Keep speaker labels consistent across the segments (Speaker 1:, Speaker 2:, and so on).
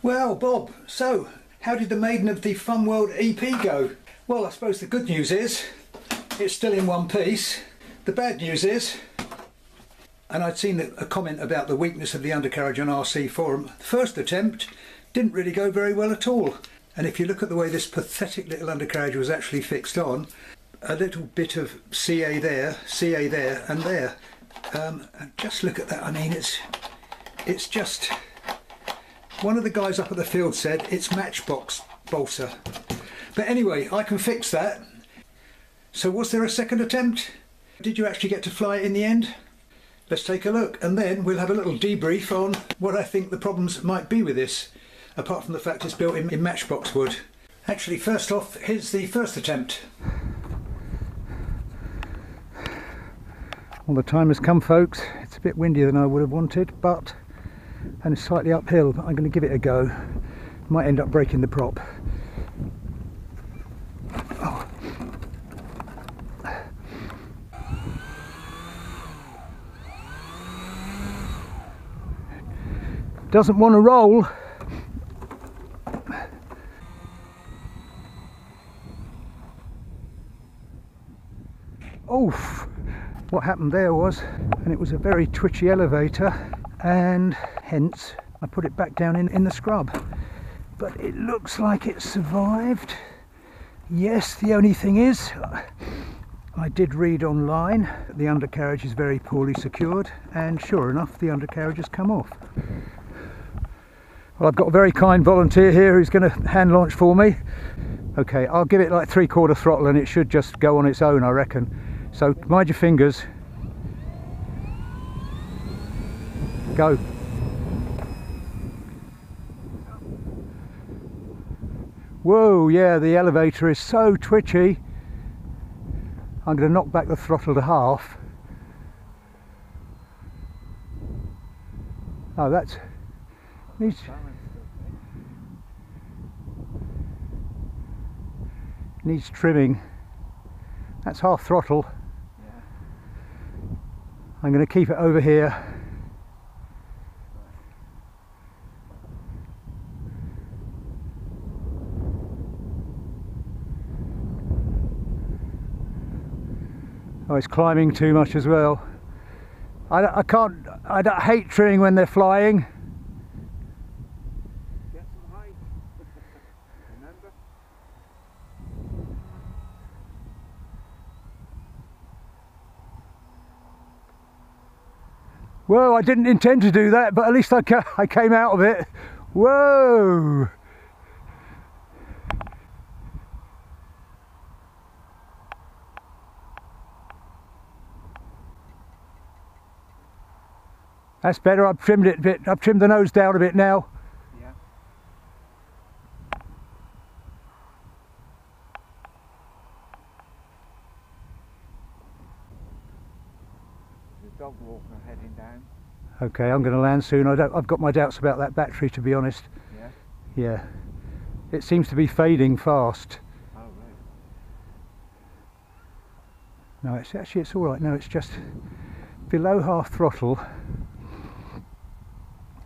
Speaker 1: Well, Bob, so how did the Maiden of the Fun World EP go? Well, I suppose the good news is it's still in one piece. The bad news is, and I'd seen a comment about the weakness of the undercarriage on RC forum, the first attempt didn't really go very well at all. And if you look at the way this pathetic little undercarriage was actually fixed on, a little bit of CA there, and there. And just look at that. I mean, it's just... One of the guys up at the field said it's matchbox balsa. But anyway, I can fix that. So was there a second attempt? Did you actually get to fly it in the end? Let's take a look, and then we'll have a little debrief on what I think the problems might be with this, apart from the fact it's built in matchbox wood. Actually, first off, here's the first attempt. Well, the time has come, folks. It's a bit windier than I would have wanted, and it's slightly uphill, but I'm going to give it a go. Might end up breaking the prop. Oh. Doesn't want to roll. Oof! What happened there was, and it was a very twitchy elevator, and hence I put it back down in the scrub. But it looks like it survived. Yes, the only thing is, I did read online that the undercarriage is very poorly secured, and sure enough the undercarriage has come off. Well, I've got a very kind volunteer here who's going to hand launch for me. Okay, I'll give it like 3/4 throttle and it should just go on its own, I reckon. So mind your fingers. Go. Whoa, yeah, the elevator is so twitchy. I'm going to knock back the throttle to half. Oh, that's... Needs trimming. That's half throttle. I'm going to keep it over here. Oh, it's climbing too much as well. I hate trimming when they're flying.
Speaker 2: Get some height. Remember?
Speaker 1: Whoa, I didn't intend to do that, but at least I came out of it. Whoa! That's better. I've trimmed it a bit. I've trimmed the nose down a bit now.
Speaker 2: Yeah. The dog walker heading down.
Speaker 1: Okay, I'm going to land soon. I've got my doubts about that battery, to be honest.
Speaker 2: Yeah.
Speaker 1: Yeah. It seems to be fading fast.
Speaker 2: Oh, right.
Speaker 1: No, it's all right. No, it's just below half throttle.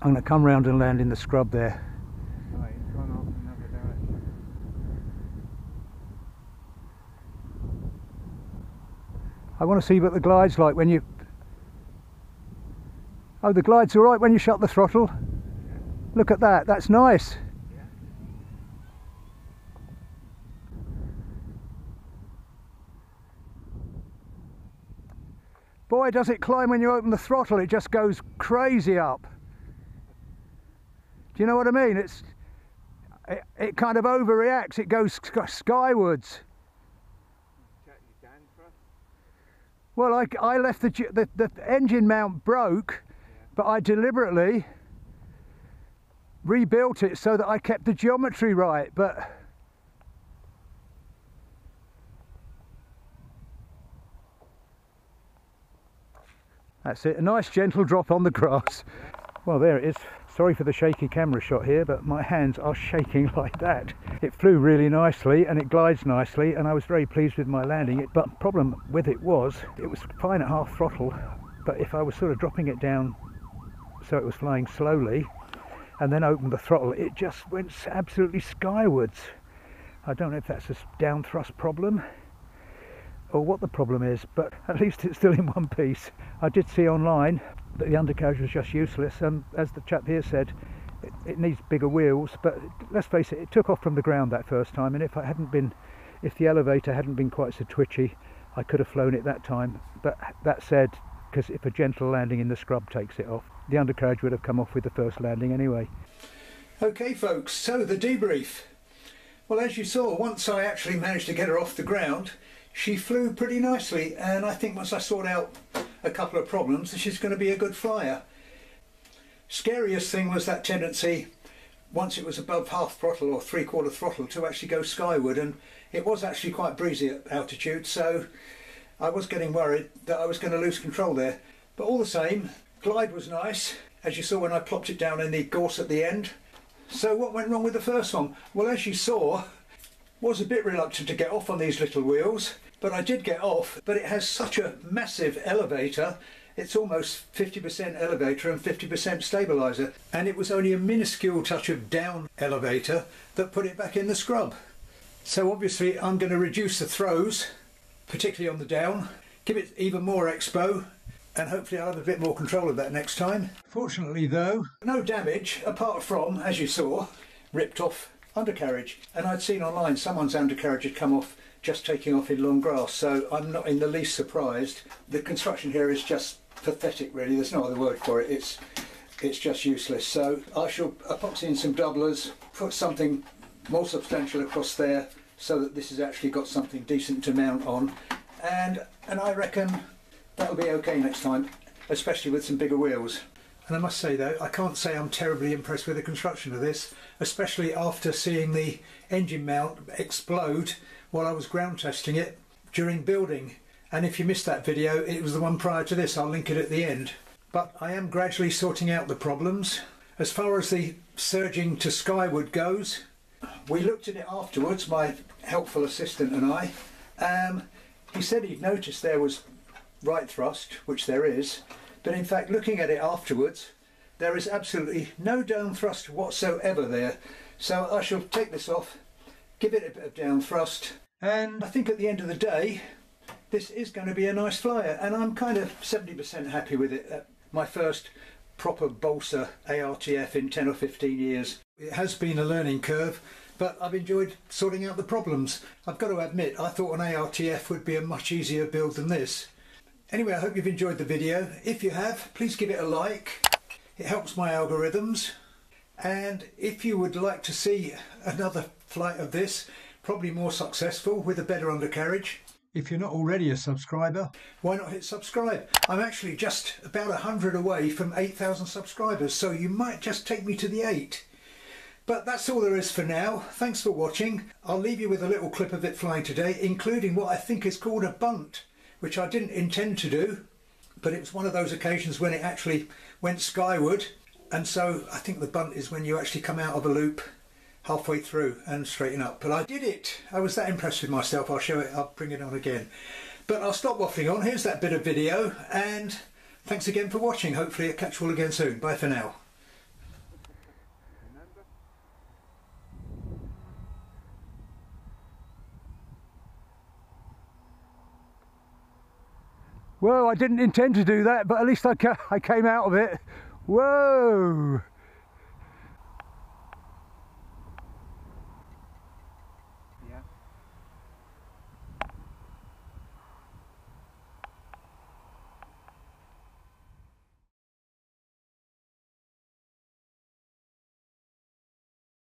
Speaker 1: I'm going to come round and land in the scrub there.
Speaker 2: Oh, it's gone off in another direction.
Speaker 1: I want to see what the glide's like when you... Oh, the glide's all right when you shut the throttle.
Speaker 2: Yeah.
Speaker 1: Look at that, that's nice.
Speaker 2: Yeah.
Speaker 1: Boy, does it climb when you open the throttle, it just goes crazy up. Do you know what I mean? It kind of overreacts, it goes skywards.
Speaker 2: Check your down thrust.
Speaker 1: Well, I left the engine mount broke,
Speaker 2: Yeah.
Speaker 1: but I deliberately rebuilt it so that I kept the geometry right, but that's it, a nice gentle drop on the grass. Well, there it is. Sorry for the shaky camera shot here, but my hands are shaking like that. It flew really nicely and it glides nicely, and I was very pleased with my landing. But the problem with it was fine at half throttle, but if I was sort of dropping it down so it was flying slowly, and then opened the throttle, it just went absolutely skywards. I don't know if that's a down thrust problem or what the problem is, but at least it's still in one piece. I did see online that the undercarriage was just useless, and as the chap here said, it needs bigger wheels, but let's face it, it took off from the ground that first time, and if the elevator hadn't been quite so twitchy, I could have flown it that time. But that said, because if a gentle landing in the scrub takes it off, the undercarriage would have come off with the first landing anyway. Okay folks, so the debrief. Well, as you saw, once I actually managed to get her off the ground, she flew pretty nicely, and I think once I sort out a couple of problems, she's going to be a good flyer. Scariest thing was that tendency, once it was above half throttle or three-quarter throttle, to actually go skyward, and it was actually quite breezy at altitude, so I was getting worried that I was going to lose control there. But all the same, glide was nice, as you saw when I plopped it down in the gorse at the end. So what went wrong with the first one? Well, as you saw, was a bit reluctant to get off on these little wheels, but I did get off. But it has such a massive elevator, it's almost 50% elevator and 50% stabiliser, and it was only a minuscule touch of down elevator that put it back in the scrub. So obviously I'm going to reduce the throws, particularly on the down, give it even more expo, and hopefully I'll have a bit more control of that next time. Fortunately though, no damage apart from, as you saw, ripped off undercarriage. And I'd seen online someone's undercarriage had come off just taking off in long grass, so I'm not in the least surprised. The construction here is just pathetic really, there's no other word for it, it's just useless. So I shall epoxy in some doublers, put something more substantial across there so that this has actually got something decent to mount on, and I reckon that'll be okay next time, especially with some bigger wheels. And I must say though, I can't say I'm terribly impressed with the construction of this, especially after seeing the engine mount explode while I was ground testing it during building. And if you missed that video, it was the one prior to this, I'll link it at the end. But I am gradually sorting out the problems. As far as the surging to skyward goes, we looked at it afterwards, my helpful assistant and I. He said he'd noticed there was right thrust, which there is, but in fact looking at it afterwards, there is absolutely no down thrust whatsoever there. So I shall take this off, give it a bit of down thrust, and I think at the end of the day this is going to be a nice flyer, and I'm kind of 70% happy with it. My first proper balsa ARTF in 10 or 15 years. It has been a learning curve, but I've enjoyed sorting out the problems. I've got to admit, I thought an ARTF would be a much easier build than this. Anyway, I hope you've enjoyed the video. If you have, please give it a like. It helps my algorithms. And if you would like to see another flight of this, probably more successful with a better undercarriage, if you're not already a subscriber, why not hit subscribe? I'm actually just about 100 away from 8,000 subscribers, so you might just take me to the 8. But that's all there is for now. Thanks for watching. I'll leave you with a little clip of it flying today, including what I think is called a bunt, which I didn't intend to do, but it was one of those occasions when it actually went skyward. And so I think the bunt is when you actually come out of a loop halfway through and straighten up. But I did it. I was that impressed with myself. I'll show it, I'll bring it on again. But I'll stop waffling on. Here's that bit of video, and thanks again for watching. Hopefully I'll catch you all again soon. Bye for now. Well, I didn't intend to do that, but at least I came out of it. Whoa!